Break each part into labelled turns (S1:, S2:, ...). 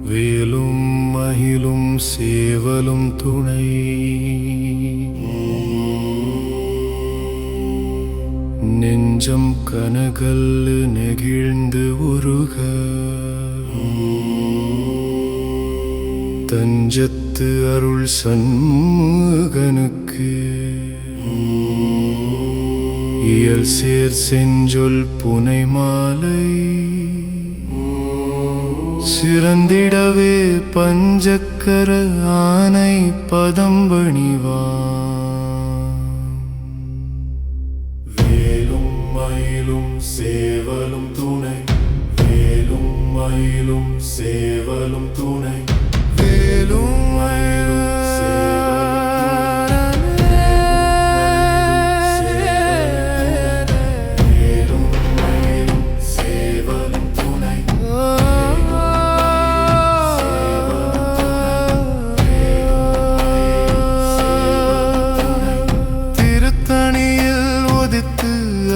S1: வேலும் மகிழும் சேவலும் துணை நெஞ்சம் கனகல்லு நெகிழ்ந்து உருக தஞ்சத்து அருள் சண்முகனுக்கு இயல் சேர் செஞ்சொல் புனை மாலை சிறந்திடவே பஞ்சக்கர ஆனை பதம்பணிவான். வேலும் மயிலும் சேவலும் துணை, வேலும் மயிலும் சேவலும் துணை, வேலும் மயிலும்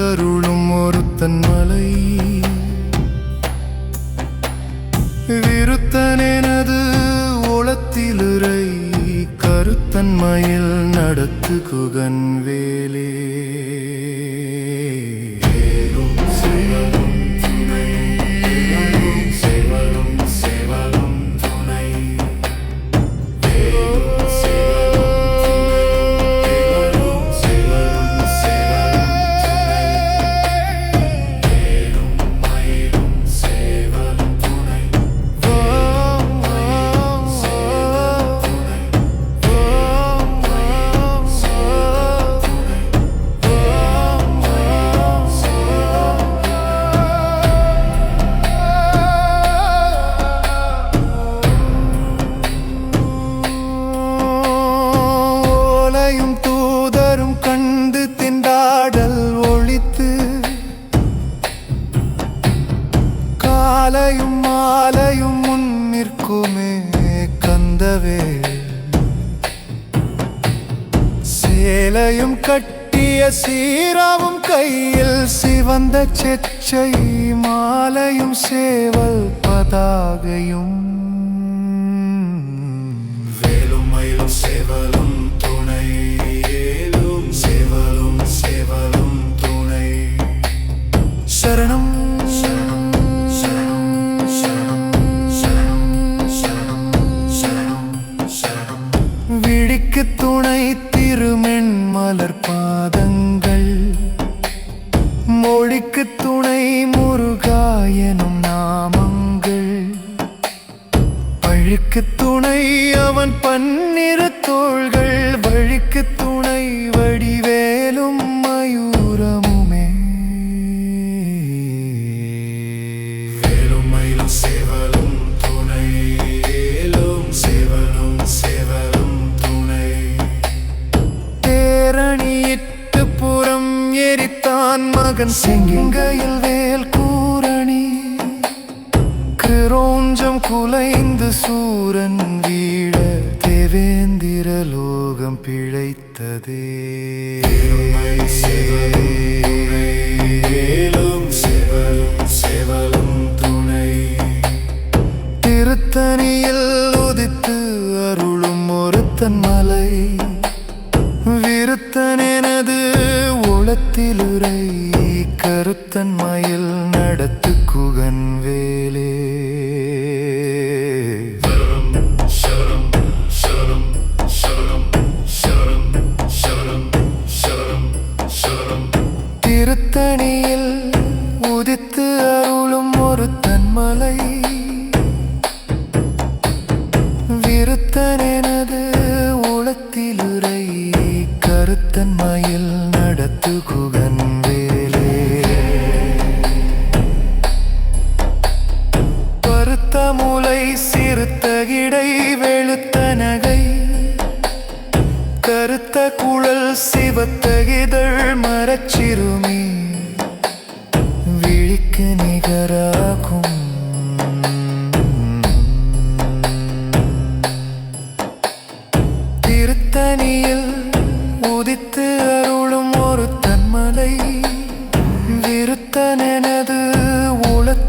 S1: அருளும் ஒருத்தன் மலை விருத்தனெனது உளத்திலுரை கருத்தன் மயில் நடத்து குகன் வேலே. தூதரும் கண்டு திண்டாடல் ஒழித்து காலையும் மாலையும் முன்னிற்குமே கந்தவே சேலையும் கட்டிய சீராவும் கையில் சிவந்த செச்சை மாலையும் சேவல் பதாகையும் வேலும் மயிலும் சேவலும் துணை, ஏலும் சேவலும் சேவலும் துணை. சரணம் சரணம் சரணம் சரணம் சரணம் சரணம் சரணம். விழிக்கு துணை திருமென் மலர் பாதங்கள், மொழிக்கு துணை முருகா எனும் நாமங்கள், பழுக்கு துணை அவன் பன்னிரு தோள்கள், வழிக்கு துணை வடிவேலும் மயூரமுமே. வேலும் மயிலும் சேவலும் துணை, ஏலும் சேவலும் சேவலும் துணை. தேரணியிட்டு புறம் எரித்தான் மகன் செங்கையில் வேல் கூரணி கிரோஞ்சம் குலைந்து சூரன் வீழ தேவேந்திர லோகம் பிழைத்ததே. வேலும் சேவலும் சேவலும் துணை, திருத்தணியில் உதித்து அருளும் ஒருத்தன் மலை விருத்தனெனது உளத்திலுரை கருத்தன் மயில் நடத்து குகன் வேலே. திருத்தணியில் உதித்து அருளும் ஒருத்தன் மலை விருத்தனெனது உளத்திலுரை கருத்தன் மயில் நடத்து குகன் வேலே.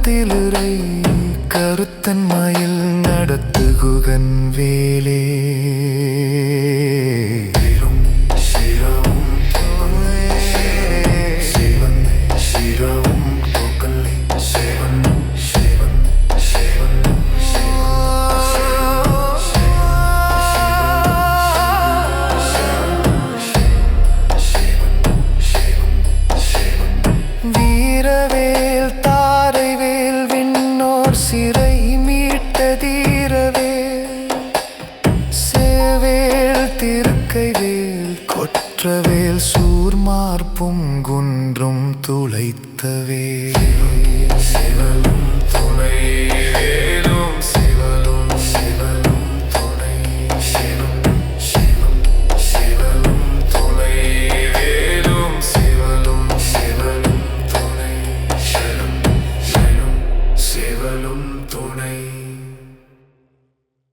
S1: உளத்திலுரை கருத்தன் மயில் நடத்துகுகன் வேலே வீரவேல் தாரைவேல் விண்ணோர் சிறை மீட்ட தீரவேல் சேவேல் திருக்கைவேல் கொற்றவேல் சூர்மார் பொங்குன்றும் துளைத்தவே சிவலும் துணை வேலும் சிவலும் சிவலும் துணை சிவம் சிவம் சிவலும் துணை வேலும் சிவலும் சிவலும் துணை சிவலும் சிவலும் துணை